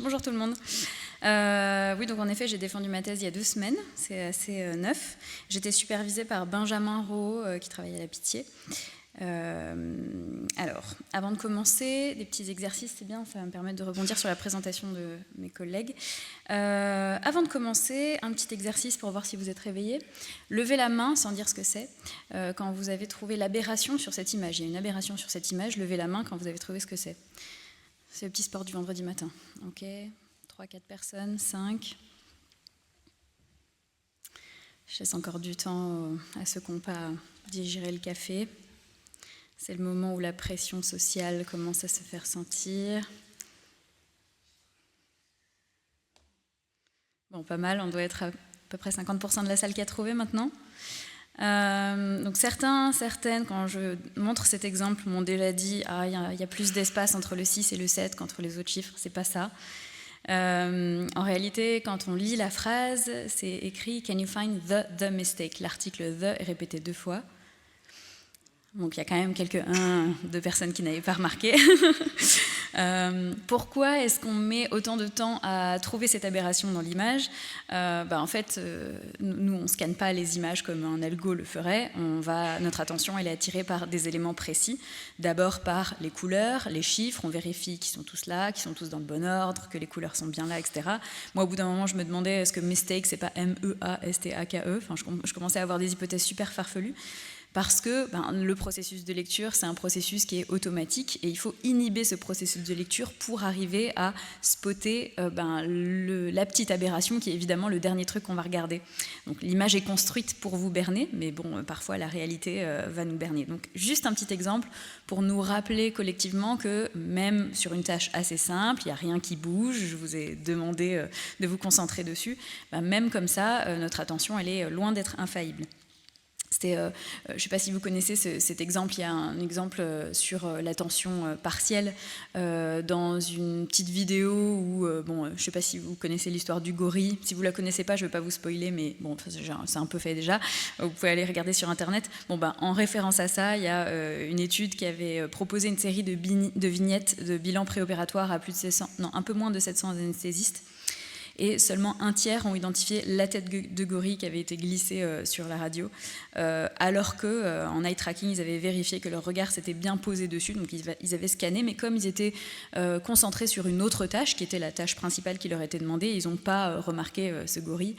Bonjour tout le monde. Oui, donc en effet, j'ai défendu ma thèse il y a 2 semaines, c'est assez neuf. J'étais supervisée par Benjamin Rowe, qui travaille à la Pitié. Alors, avant de commencer, des petits exercices, c'est bien, ça va me permettre de rebondir sur la présentation de mes collègues. Avant de commencer, un petit exercice pour voir si vous êtes réveillés. Levez la main sans dire ce que c'est. Quand vous avez trouvé l'aberration sur cette image, il y a une aberration sur cette image, levez la main quand vous avez trouvé ce que c'est. C'est le petit sport du vendredi matin. Ok, 3-4 personnes, 5. Je laisse encore du temps à ceux qui n'ont pas digéré le café. C'est le moment où la pression sociale commence à se faire sentir. Bon, pas mal, on doit être à peu près 50% de la salle qui a trouvé maintenant. Donc certaines, quand je montre cet exemple, m'ont déjà dit « Ah, il y a plus d'espace entre le 6 et le 7 qu'entre les autres chiffres », c'est pas ça. En réalité, quand on lit la phrase, c'est écrit « Can you find the mistake ?» L'article « the » est répété 2 fois. Donc il y a quand même quelques 2 personnes qui n'avaient pas remarqué. Pourquoi est-ce qu'on met autant de temps à trouver cette aberration dans l'image ? En fait, nous, on ne scanne pas les images comme un algo le ferait. Notre attention elle est attirée par des éléments précis. D'abord par les couleurs, les chiffres. On vérifie qu'ils sont tous là, qu'ils sont tous dans le bon ordre, que les couleurs sont bien là, etc. Moi, au bout d'un moment, je me demandais est-ce que mistake, c'est pas M-E-A-S-T-A-K-E ? Enfin, je commençais à avoir des hypothèses super farfelues. Parce que le processus de lecture, c'est un processus qui est automatique et il faut inhiber ce processus de lecture pour arriver à spotter la petite aberration qui est évidemment le dernier truc qu'on va regarder. Donc l'image est construite pour vous berner, mais bon, parfois la réalité va nous berner. Donc juste un petit exemple pour nous rappeler collectivement que même sur une tâche assez simple, il n'y a rien qui bouge, je vous ai demandé de vous concentrer dessus, même comme ça, notre attention, elle est loin d'être infaillible. Je ne sais pas si vous connaissez cet exemple, il y a un exemple sur l'attention partielle dans une petite vidéo où, je ne sais pas si vous connaissez l'histoire du gorille, si vous ne la connaissez pas, je ne veux pas vous spoiler, mais bon, c'est un peu fait déjà, vous pouvez aller regarder sur internet. En référence à ça, il y a une étude qui avait proposé une série de vignettes de bilan préopératoire à un peu moins de 700 anesthésistes. Et seulement un tiers ont identifié la tête de gorille qui avait été glissée sur la radio, alors qu'en eye tracking, ils avaient vérifié que leur regard s'était bien posé dessus, donc ils avaient scanné, mais comme ils étaient concentrés sur une autre tâche, qui était la tâche principale qui leur était demandée, ils n'ont pas remarqué ce gorille.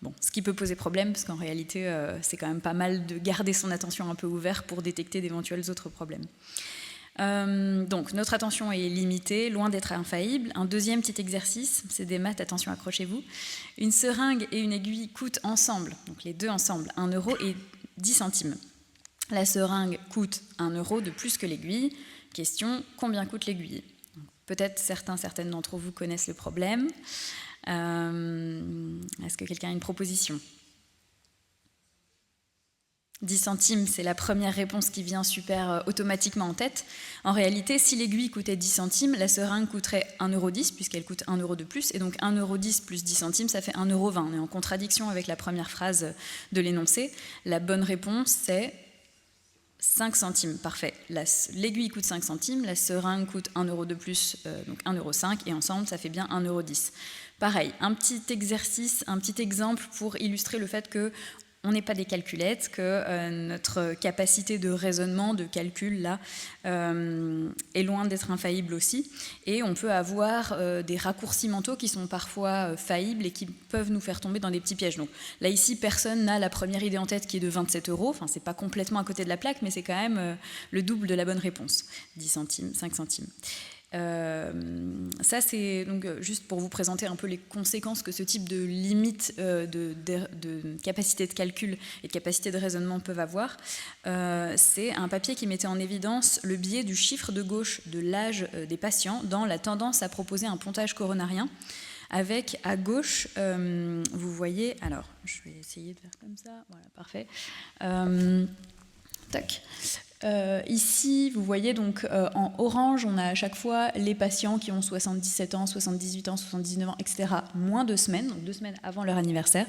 Bon, ce qui peut poser problème, parce qu'en réalité, c'est quand même pas mal de garder son attention un peu ouverte pour détecter d'éventuels autres problèmes. Donc notre attention est limitée, loin d'être infaillible. Un deuxième petit exercice, c'est des maths, attention, accrochez-vous. Une seringue et une aiguille coûtent ensemble, donc les deux ensemble, 1 € et 10 centimes. La seringue coûte 1 € de plus que l'aiguille. Question, combien coûte l'aiguille ? Peut-être certaines d'entre vous connaissent le problème. Est-ce que quelqu'un a une proposition ? 10 centimes, c'est la première réponse qui vient super automatiquement en tête. En réalité, si l'aiguille coûtait 10 centimes, la seringue coûterait 1,10 € puisqu'elle coûte 1 € de plus. Et donc 1,10 € plus 10 centimes, ça fait 1,20 €. On est en contradiction avec la première phrase de l'énoncé. La bonne réponse, c'est 5 centimes. Parfait. L'aiguille coûte 5 centimes, la seringue coûte 1 € de plus, donc 1,05 €. Et ensemble, ça fait bien 1,10 €. Pareil, un petit exercice, un petit exemple pour illustrer le fait que on n'est pas des calculettes, que notre capacité de raisonnement, de calcul, là, est loin d'être infaillible aussi. Et on peut avoir des raccourcis mentaux qui sont parfois faillibles et qui peuvent nous faire tomber dans des petits pièges. Donc là, ici, personne n'a la première idée en tête qui est de 27 €. Enfin, c'est pas complètement à côté de la plaque, mais c'est quand même le double de la bonne réponse. 10 centimes, 5 centimes. Ça, c'est donc juste pour vous présenter un peu les conséquences que ce type de limite de capacité de calcul et de capacité de raisonnement peuvent avoir. C'est un papier qui mettait en évidence le biais du chiffre de gauche de l'âge des patients dans la tendance à proposer un pontage coronarien. Avec à gauche, vous voyez, alors je vais essayer de faire comme ça, voilà, parfait. Tac. Ici, vous voyez donc en orange, on a à chaque fois les patients qui ont 77 ans, 78 ans, 79 ans, etc., moins 2 semaines, donc 2 semaines avant leur anniversaire.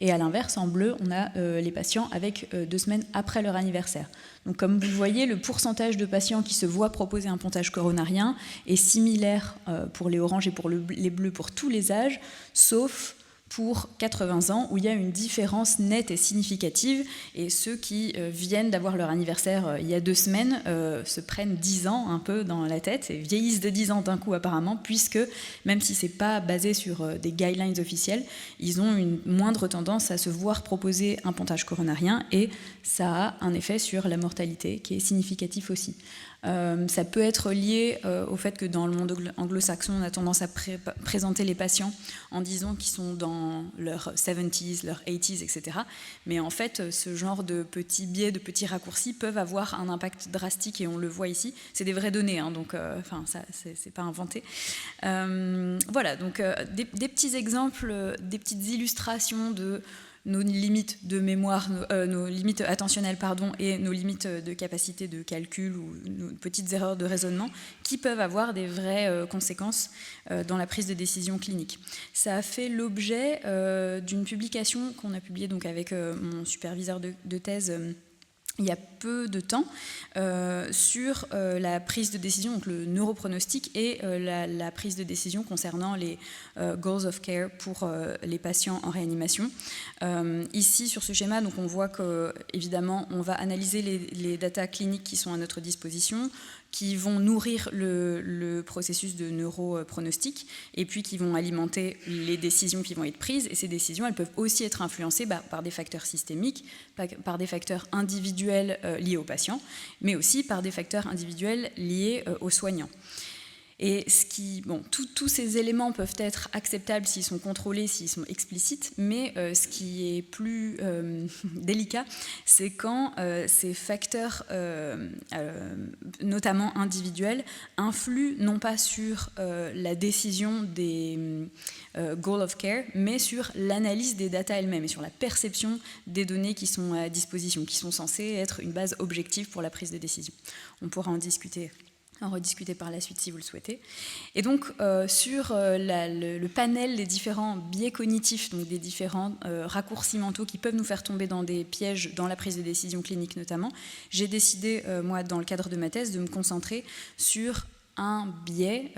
Et à l'inverse, en bleu, on a les patients avec 2 semaines après leur anniversaire. Donc comme vous le voyez, le pourcentage de patients qui se voient proposer un pontage coronarien est similaire pour les oranges et pour les bleus pour tous les âges, sauf pour 80 ans, où il y a une différence nette et significative, et ceux qui viennent d'avoir leur anniversaire il y a 2 semaines se prennent 10 ans un peu dans la tête, et vieillissent de 10 ans d'un coup apparemment, puisque même si ce n'est pas basé sur des guidelines officielles, ils ont une moindre tendance à se voir proposer un pontage coronarien, et ça a un effet sur la mortalité qui est significatif aussi. Ça peut être lié au fait que dans le monde anglo-saxon, on a tendance à présenter les patients en disant qu'ils sont dans leurs 70s, leurs 80s, etc. Mais en fait, ce genre de petits biais, de petits raccourcis peuvent avoir un impact drastique, et on le voit ici. C'est des vraies données, hein, donc ça, c'est pas inventé. Voilà, donc des petits exemples, des petites illustrations de nos limites de mémoire, nos limites attentionnelles, et nos limites de capacité de calcul ou nos petites erreurs de raisonnement qui peuvent avoir des vraies conséquences dans la prise de décision clinique. Ça a fait l'objet d'une publication qu'on a publiée donc avec mon superviseur de thèse il y a peu de temps, sur la prise de décision, donc le neuropronostic et la prise de décision concernant les goals of care pour les patients en réanimation. Ici, sur ce schéma, donc on voit qu'évidemment, on va analyser les datas cliniques qui sont à notre disposition, qui vont nourrir le processus de neuropronostic et puis qui vont alimenter les décisions qui vont être prises. Et ces décisions, elles peuvent aussi être influencées par des facteurs systémiques, par des facteurs individuels liés aux patients, mais aussi par des facteurs individuels liés aux soignants. Et tous ces éléments peuvent être acceptables s'ils sont contrôlés, s'ils sont explicites, mais ce qui est plus délicat, c'est quand ces facteurs, notamment individuels, influent non pas sur la décision des goals of care, mais sur l'analyse des data elles-mêmes et sur la perception des données qui sont à disposition, qui sont censées être une base objective pour la prise de décision. On pourra en rediscuter par la suite si vous le souhaitez. Et donc, sur le panel des différents biais cognitifs, donc des différents raccourcis mentaux qui peuvent nous faire tomber dans des pièges dans la prise de décision clinique notamment, j'ai décidé, moi, dans le cadre de ma thèse, de me concentrer sur un biais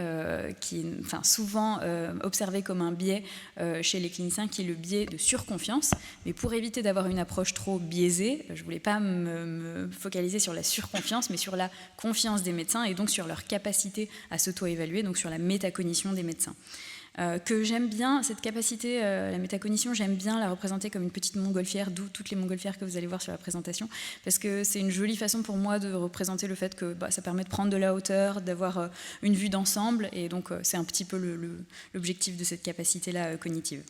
qui est souvent observé comme un biais chez les cliniciens, qui est le biais de surconfiance. Mais pour éviter d'avoir une approche trop biaisée, je ne voulais pas me focaliser sur la surconfiance, mais sur la confiance des médecins et donc sur leur capacité à s'auto-évaluer, donc sur la métacognition des médecins. Que j'aime bien, cette capacité, la métacognition, j'aime bien la représenter comme une petite montgolfière, d'où toutes les montgolfières que vous allez voir sur la présentation, parce que c'est une jolie façon pour moi de représenter le fait que ça permet de prendre de la hauteur, d'avoir une vue d'ensemble, et donc c'est un petit peu l'objectif de cette capacité-là cognitive.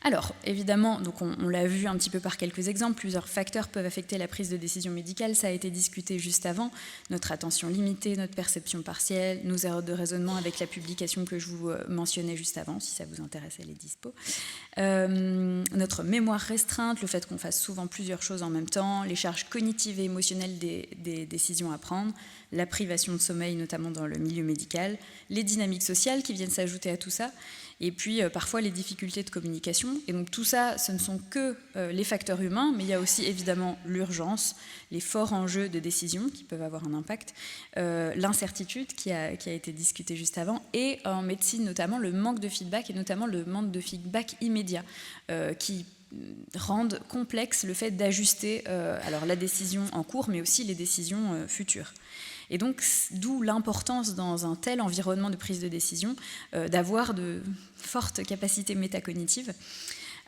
Alors, évidemment, donc on l'a vu un petit peu par quelques exemples, plusieurs facteurs peuvent affecter la prise de décision médicale, ça a été discuté juste avant, notre attention limitée, notre perception partielle, nos erreurs de raisonnement avec la publication que je vous mentionnais juste avant, si ça vous intéresse, elle est dispo. Notre mémoire restreinte, le fait qu'on fasse souvent plusieurs choses en même temps, les charges cognitives et émotionnelles des décisions à prendre, la privation de sommeil, notamment dans le milieu médical, les dynamiques sociales qui viennent s'ajouter à tout ça, et puis parfois les difficultés de communication. Et donc tout ça, ce ne sont que les facteurs humains, mais il y a aussi évidemment l'urgence, les forts enjeux de décision qui peuvent avoir un impact, l'incertitude qui a été discutée juste avant, et en médecine notamment le manque de feedback, et notamment le manque de feedback immédiat qui rendent complexe le fait d'ajuster alors la décision en cours, mais aussi les décisions futures. Et donc, d'où l'importance dans un tel environnement de prise de décision d'avoir de fortes capacités métacognitives.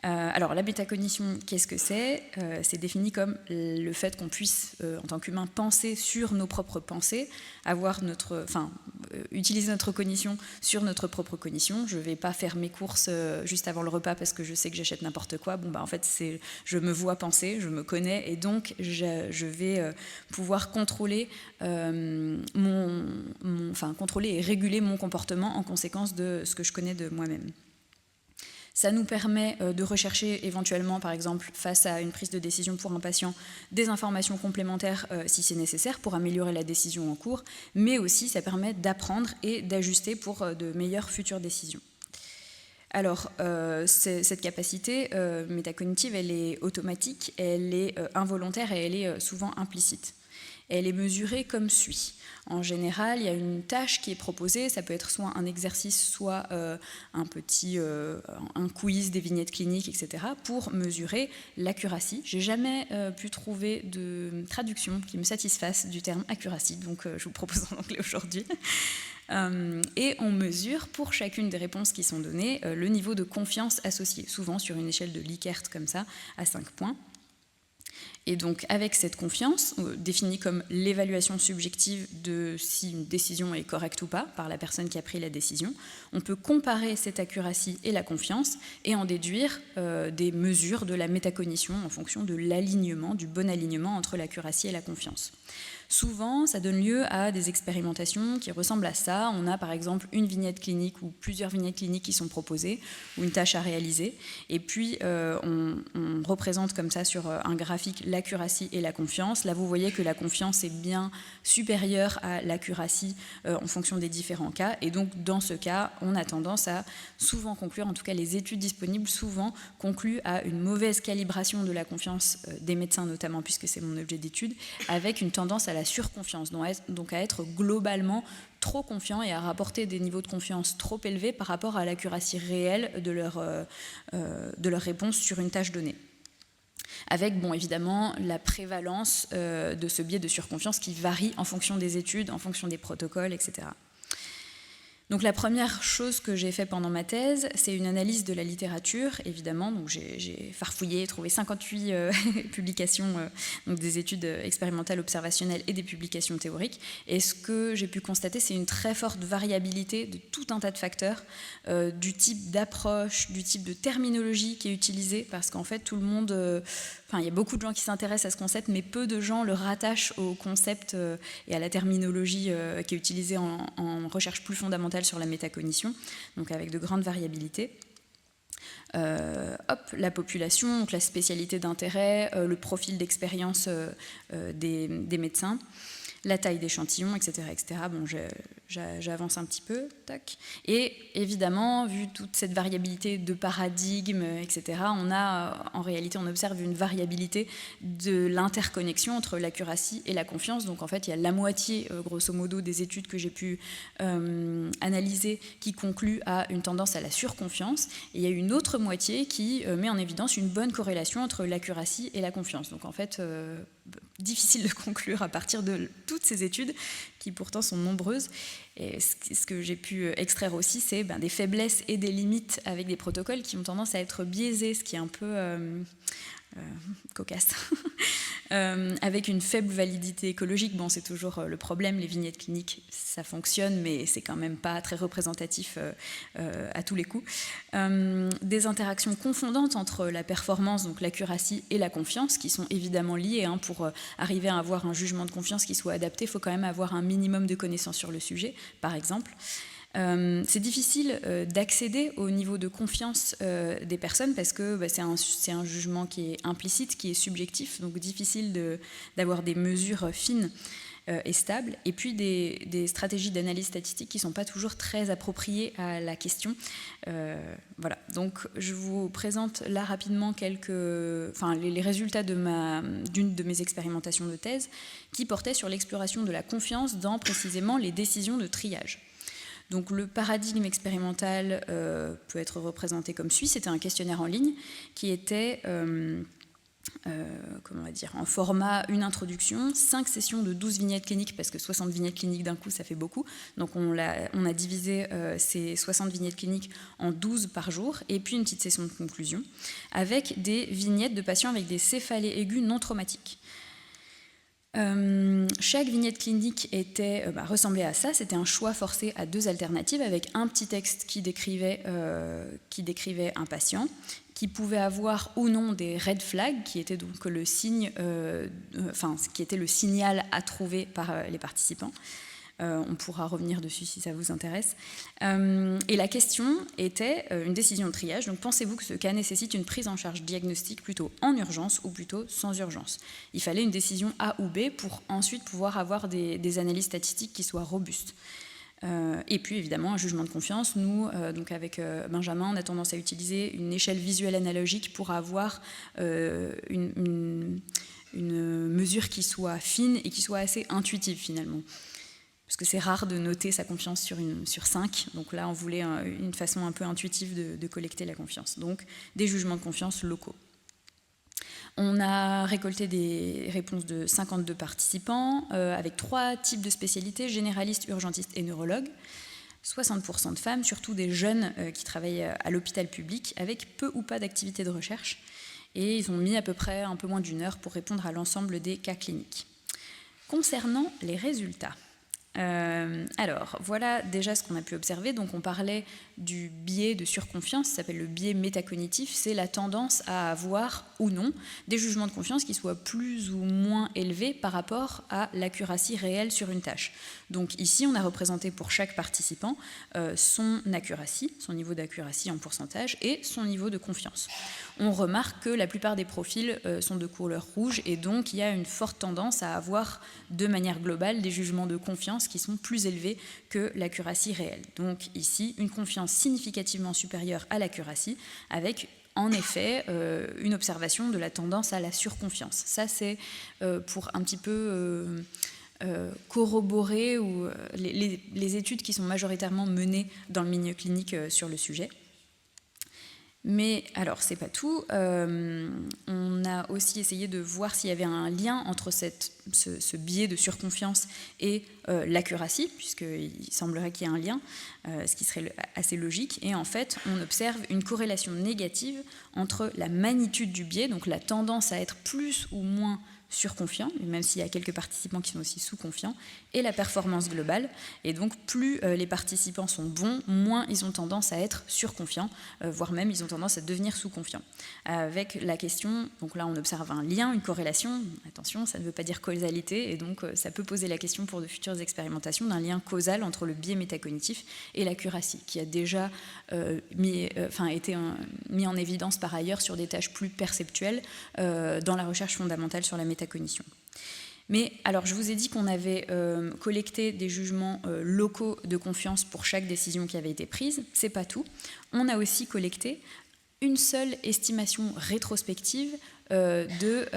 Alors, la métacognition, qu'est-ce que c'est ? C'est défini comme le fait qu'on puisse, en tant qu'humain, penser sur nos propres pensées, utiliser notre cognition sur notre propre cognition. Je ne vais pas faire mes courses juste avant le repas parce que je sais que j'achète n'importe quoi. En fait, je me vois penser, je me connais, et donc je vais pouvoir contrôler, contrôler et réguler mon comportement en conséquence de ce que je connais de moi-même. Ça nous permet de rechercher éventuellement, par exemple, face à une prise de décision pour un patient, des informations complémentaires si c'est nécessaire pour améliorer la décision en cours, mais aussi ça permet d'apprendre et d'ajuster pour de meilleures futures décisions. Alors, cette capacité métacognitive, elle est automatique, elle est involontaire et elle est souvent implicite. Elle est mesurée comme suit. En général, il y a une tâche qui est proposée, ça peut être soit un exercice, soit un quiz, des vignettes cliniques, etc., pour mesurer l'accuracy. J'ai jamais pu trouver de traduction qui me satisfasse du terme accuracy, donc je vous propose en anglais aujourd'hui. Et on mesure pour chacune des réponses qui sont données le niveau de confiance associé, souvent sur une échelle de Likert comme ça, à 5 points. Et donc avec cette confiance, définie comme l'évaluation subjective de si une décision est correcte ou pas par la personne qui a pris la décision, on peut comparer cette accuracy et la confiance et en déduire des mesures de la métacognition en fonction de l'alignement, du bon alignement entre l'accuracy et la confiance. Souvent, ça donne lieu à des expérimentations qui ressemblent à ça. On a par exemple une vignette clinique ou plusieurs vignettes cliniques qui sont proposées, ou une tâche à réaliser. Et puis, on représente comme ça sur un graphique l'accuracy et la confiance. Là, vous voyez que la confiance est bien supérieure à l'accuracy en fonction des différents cas. Et donc, dans ce cas, on a tendance à souvent conclure, en tout cas les études disponibles souvent concluent à une mauvaise calibration de la confiance des médecins notamment, puisque c'est mon objet d'étude, avec une tendance à la surconfiance, donc à être globalement trop confiant et à rapporter des niveaux de confiance trop élevés par rapport à l'accuracy réelle de leur réponse sur une tâche donnée. Avec, bon, évidemment, la prévalence de ce biais de surconfiance qui varie en fonction des études, en fonction des protocoles, etc. Donc la première chose que j'ai fait pendant ma thèse, c'est une analyse de la littérature, évidemment. Donc j'ai farfouillé, trouvé 58 publications, donc des études expérimentales observationnelles et des publications théoriques. Et ce que j'ai pu constater, c'est une très forte variabilité de tout un tas de facteurs, du type d'approche, du type de terminologie qui est utilisée, parce qu'en fait tout le monde... il y a beaucoup de gens qui s'intéressent à ce concept, mais peu de gens le rattachent au concept et à la terminologie qui est utilisée en recherche plus fondamentale sur la métacognition, donc avec de grandes variabilités. La population, donc la spécialité d'intérêt, le profil d'expérience des médecins, la taille d'échantillon, etc., etc. Bon, j'avance un petit peu, tac. Et évidemment, vu toute cette variabilité de paradigmes, etc., en réalité, on observe une variabilité de l'interconnexion entre l'accuracy et la confiance. Donc en fait, il y a la moitié, grosso modo, des études que j'ai pu analyser qui concluent à une tendance à la surconfiance. Et il y a une autre moitié qui met en évidence une bonne corrélation entre l'accuracy et la confiance. Donc en fait, difficile de conclure à partir de toutes ces études, qui pourtant sont nombreuses. Et ce que j'ai pu extraire aussi, c'est des faiblesses et des limites avec des protocoles qui ont tendance à être biaisés, ce qui est un peu cocasse. Avec une faible validité écologique, bon, c'est toujours le problème, les vignettes cliniques, ça fonctionne, mais c'est quand même pas très représentatif à tous les coups. Des interactions confondantes entre la performance, donc l'accuracy et la confiance, qui sont évidemment liées. Pour arriver à avoir un jugement de confiance qui soit adapté, il faut quand même avoir un minimum de connaissances sur le sujet, par exemple. C'est difficile d'accéder au niveau de confiance des personnes parce que c'est un jugement qui est implicite, qui est subjectif, donc difficile d'avoir des mesures fines et stables, et puis des stratégies d'analyse statistique qui ne sont pas toujours très appropriées à la question. Voilà, donc je vous présente là rapidement les résultats d'une de mes expérimentations de thèse qui portait sur l'exploration de la confiance dans précisément les décisions de triage. Donc le paradigme expérimental peut être représenté comme suit. C'était un questionnaire en ligne qui était en format une introduction, 5 sessions de 12 vignettes cliniques, parce que 60 vignettes cliniques d'un coup, ça fait beaucoup. Donc on a divisé ces 60 vignettes cliniques en 12 par jour, et puis une petite session de conclusion, avec des vignettes de patients avec des céphalées aiguës non traumatiques. Chaque vignette clinique ressemblait à ça. C'était un choix forcé à 2 alternatives avec un petit texte qui décrivait un patient, qui pouvait avoir ou non des red flags, qui étaient donc le signe, qui était le signal à trouver par les participants. On pourra revenir dessus si ça vous intéresse. Et la question était une décision de triage. Donc pensez-vous que ce cas nécessite une prise en charge diagnostique plutôt en urgence ou plutôt sans urgence? Il fallait une décision A ou B pour ensuite pouvoir avoir des analyses statistiques qui soient robustes. Et puis évidemment un jugement de confiance. Nous, donc avec Benjamin, on a tendance à utiliser une échelle visuelle analogique pour avoir une mesure qui soit fine et qui soit assez intuitive finalement. Parce que c'est rare de noter sa confiance sur 5, donc là on voulait une façon un peu intuitive de collecter la confiance. Donc des jugements de confiance locaux. On a récolté des réponses de 52 participants avec 3 types de spécialités, généralistes, urgentistes et neurologues. 60% de femmes, surtout des jeunes qui travaillent à l'hôpital public avec peu ou pas d'activité de recherche. Et ils ont mis à peu près un peu moins d'1 heure pour répondre à l'ensemble des cas cliniques. Concernant les résultats, alors voilà déjà ce qu'on a pu observer. Donc on parlait du biais de surconfiance, ça s'appelle le biais métacognitif, c'est la tendance à avoir ou non des jugements de confiance qui soient plus ou moins élevés par rapport à l'accuracy réelle sur une tâche. Donc ici on a représenté pour chaque participant son accuracy, son niveau d'accuracy en pourcentage et son niveau de confiance. On remarque que la plupart des profils sont de couleur rouge et donc il y a une forte tendance à avoir de manière globale des jugements de confiance qui sont plus élevés que l'accuracy réelle. Donc ici, une confiance significativement supérieure à l'accuracy avec en effet une observation de la tendance à la surconfiance. Ça c'est pour un petit peu corroborer les études qui sont majoritairement menées dans le milieu clinique sur le sujet. Mais alors, c'est pas tout. On a aussi essayé de voir s'il y avait un lien entre ce biais de surconfiance et l'accuracy, puisqu'il semblerait qu'il y ait un lien, ce qui serait assez logique. Et en fait, on observe une corrélation négative entre la magnitude du biais, donc la tendance à être plus ou moins surconfiant, même s'il y a quelques participants qui sont aussi sous-confiants, et la performance globale. Et donc, plus les participants sont bons, moins ils ont tendance à être surconfiants, voire même ils ont tendance à devenir sous-confiants. Avec la question, donc là on observe un lien, une corrélation, attention, ça ne veut pas dire causalité, et donc ça peut poser la question pour de futures expérimentations d'un lien causal entre le biais métacognitif et l'accuracy, qui a déjà été mis en évidence par ailleurs sur des tâches plus perceptuelles dans la recherche fondamentale sur la métacognition. Mais alors, je vous ai dit qu'on avait collecté des jugements locaux de confiance pour chaque décision qui avait été prise. C'est pas tout. On a aussi collecté une seule estimation rétrospective de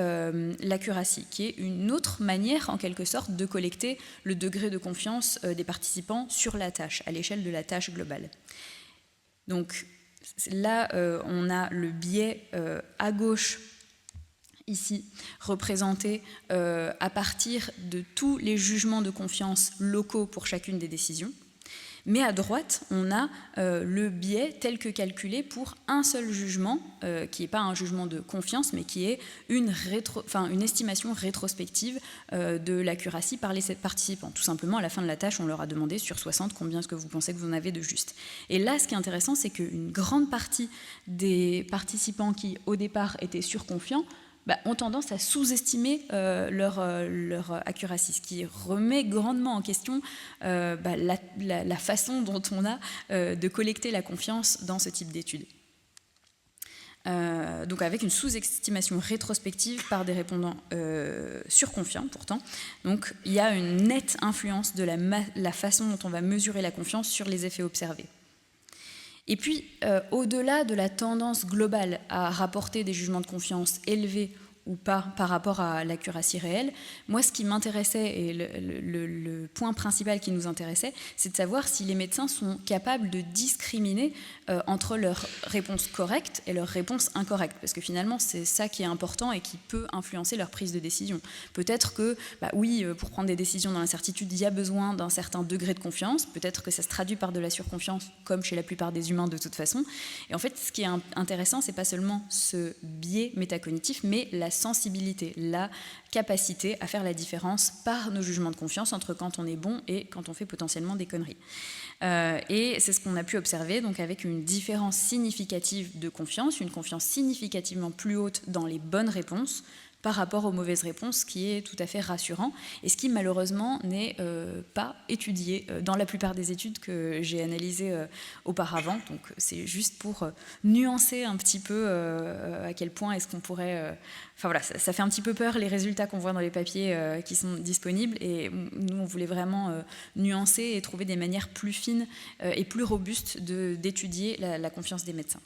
l'accuracy, qui est une autre manière, en quelque sorte, de collecter le degré de confiance des participants sur la tâche, à l'échelle de la tâche globale. Donc là, on a le biais à gauche, ici représenté à partir de tous les jugements de confiance locaux pour chacune des décisions. Mais à droite, on a le biais tel que calculé pour un seul jugement, qui n'est pas un jugement de confiance, mais qui est une estimation rétrospective de l'accuracy par les participants. Tout simplement, à la fin de la tâche, on leur a demandé sur 60 combien est-ce que vous pensez que vous en avez de juste. Et là, ce qui est intéressant, c'est qu'une grande partie des participants qui, au départ, étaient surconfiants, ont tendance à sous-estimer leur accuracy, ce qui remet grandement en question la façon dont on a de collecter la confiance dans ce type d'études. Donc avec une sous-estimation rétrospective par des répondants surconfiants pourtant. Donc il y a une nette influence de la façon dont on va mesurer la confiance sur les effets observés. Et puis, au-delà de la tendance globale à rapporter des jugements de confiance élevés ou pas par rapport à l'accuracy réelle, moi ce qui m'intéressait et le point principal qui nous intéressait, c'est de savoir si les médecins sont capables de discriminer entre leurs réponses correctes et leurs réponses incorrectes, parce que finalement c'est ça qui est important et qui peut influencer leur prise de décision. Peut-être que, oui, pour prendre des décisions dans l'incertitude, il y a besoin d'un certain degré de confiance, peut-être que ça se traduit par de la surconfiance, comme chez la plupart des humains de toute façon. Et en fait, ce qui est intéressant, c'est pas seulement ce biais métacognitif, mais la sensibilité, la capacité à faire la différence par nos jugements de confiance entre quand on est bon et quand on fait potentiellement des conneries. Et c'est ce qu'on a pu observer, donc avec une différence significative de confiance, une confiance significativement plus haute dans les bonnes réponses, par rapport aux mauvaises réponses, ce qui est tout à fait rassurant, et ce qui malheureusement n'est pas étudié dans la plupart des études que j'ai analysées auparavant. Donc c'est juste pour nuancer un petit peu à quel point est-ce qu'on pourrait... Enfin voilà, ça fait un petit peu peur les résultats qu'on voit dans les papiers qui sont disponibles, et nous on voulait vraiment nuancer et trouver des manières plus fines et plus robustes d'étudier la confiance des médecins.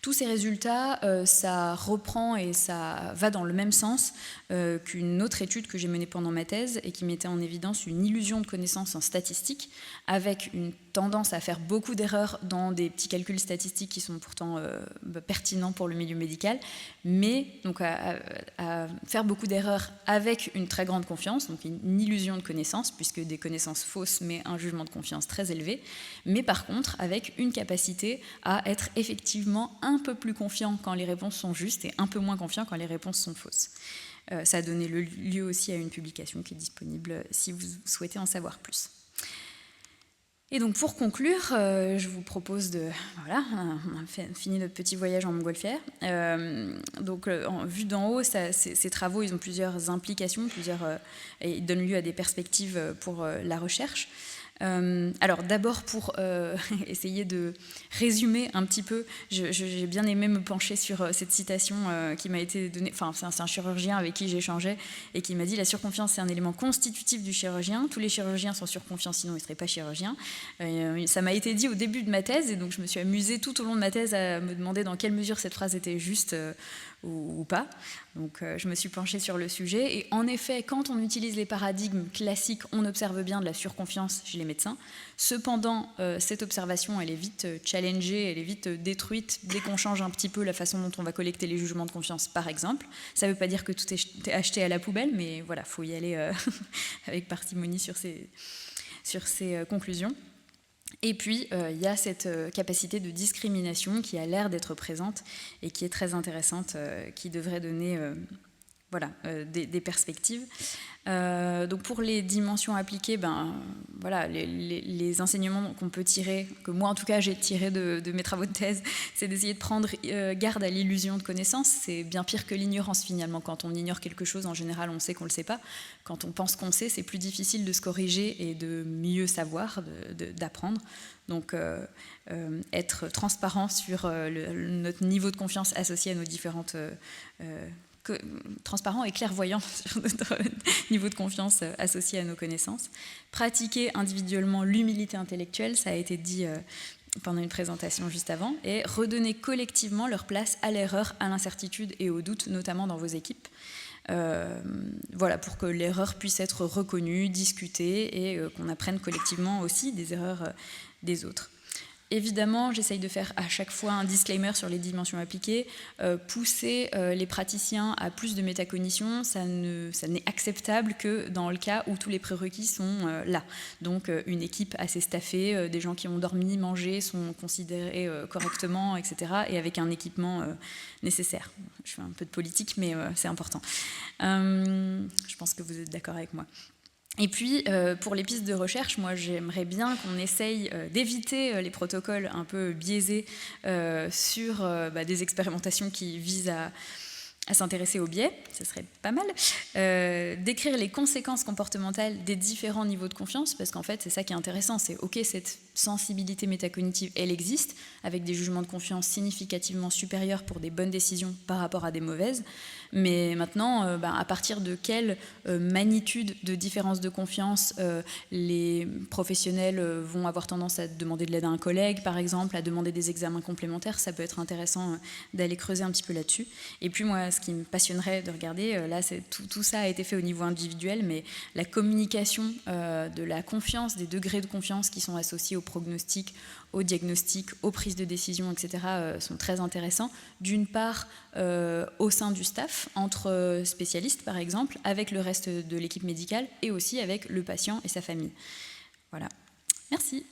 Tous ces résultats, ça reprend et ça va dans le même sens qu'une autre étude que j'ai menée pendant ma thèse et qui mettait en évidence une illusion de connaissance en statistique, avec une tendance à faire beaucoup d'erreurs dans des petits calculs statistiques qui sont pourtant pertinents pour le milieu médical, mais donc à faire beaucoup d'erreurs avec une très grande confiance, donc une illusion de connaissance, puisque des connaissances fausses, mais un jugement de confiance très élevé, mais par contre avec une capacité à être effectivement un peu plus confiant quand les réponses sont justes et un peu moins confiant quand les réponses sont fausses. Ça a donné lieu aussi à une publication qui est disponible si vous souhaitez en savoir plus. Et donc pour conclure, je vous propose de... Voilà, on a fini notre petit voyage en montgolfière. Donc vu d'en haut, ces travaux, ils ont plusieurs implications, et ils donnent lieu à des perspectives pour la recherche. Alors d'abord pour essayer de résumer un petit peu, j'ai bien aimé me pencher sur cette citation qui m'a été donnée, enfin c'est un chirurgien avec qui j'échangeais et qui m'a dit: la surconfiance c'est un élément constitutif du chirurgien, tous les chirurgiens sont surconfiants sinon ils ne seraient pas chirurgiens. Ça m'a été dit au début de ma thèse et donc je me suis amusée tout au long de ma thèse à me demander dans quelle mesure cette phrase était juste ou pas. Donc je me suis penchée sur le sujet et en effet, quand on utilise les paradigmes classiques, on observe bien de la surconfiance chez les médecins. Cependant, cette observation, elle est vite challengée, elle est vite détruite dès qu'on change un petit peu la façon dont on va collecter les jugements de confiance, par exemple. Ça ne veut pas dire que tout est acheté à la poubelle, mais voilà, il faut y aller avec parcimonie sur ces conclusions. Et puis, il y a cette capacité de discrimination qui a l'air d'être présente et qui est très intéressante, qui devrait donner des perspectives. Donc pour les dimensions appliquées, voilà, les enseignements qu'on peut tirer, que moi en tout cas j'ai tiré de mes travaux de thèse, c'est d'essayer de prendre garde à l'illusion de connaissance. C'est bien pire que l'ignorance finalement. Quand on ignore quelque chose, en général on sait qu'on ne le sait pas. Quand on pense qu'on sait, c'est plus difficile de se corriger et de mieux savoir, d'apprendre. Donc être transparent sur notre niveau de confiance associé à nos différentes... transparent et clairvoyant sur notre niveau de confiance associé à nos connaissances. Pratiquer individuellement l'humilité intellectuelle, ça a été dit pendant une présentation juste avant, et redonner collectivement leur place à l'erreur, à l'incertitude et au doute, notamment dans vos équipes. Voilà, pour que l'erreur puisse être reconnue, discutée et qu'on apprenne collectivement aussi des erreurs des autres. Évidemment, j'essaye de faire à chaque fois un disclaimer sur les dimensions appliquées. Pousser les praticiens à plus de métacognition, ça n'est acceptable que dans le cas où tous les prérequis sont là. Donc une équipe assez staffée, des gens qui ont dormi, mangé, sont considérés correctement, etc. et avec un équipement nécessaire. Je fais un peu de politique, mais c'est important. Je pense que vous êtes d'accord avec moi. Et puis, pour les pistes de recherche, moi j'aimerais bien qu'on essaye d'éviter les protocoles un peu biaisés sur des expérimentations qui visent à s'intéresser aux biais, ce serait pas mal, d'écrire les conséquences comportementales des différents niveaux de confiance, parce qu'en fait c'est ça qui est intéressant, c'est ok, cette sensibilité métacognitive, elle existe, avec des jugements de confiance significativement supérieurs pour des bonnes décisions par rapport à des mauvaises, mais maintenant, à partir de quelle magnitude de différence de confiance les professionnels vont avoir tendance à demander de l'aide à un collègue, par exemple, à demander des examens complémentaires, ça peut être intéressant d'aller creuser un petit peu là-dessus. Et puis moi, ce qui me passionnerait de regarder, là, tout ça a été fait au niveau individuel, mais la communication de la confiance, des degrés de confiance qui sont associés au prognostic, au diagnostic, aux prises de décision, etc., sont très intéressants. D'une part, au sein du staff, entre spécialistes, par exemple, avec le reste de l'équipe médicale, et aussi avec le patient et sa famille. Voilà. Merci.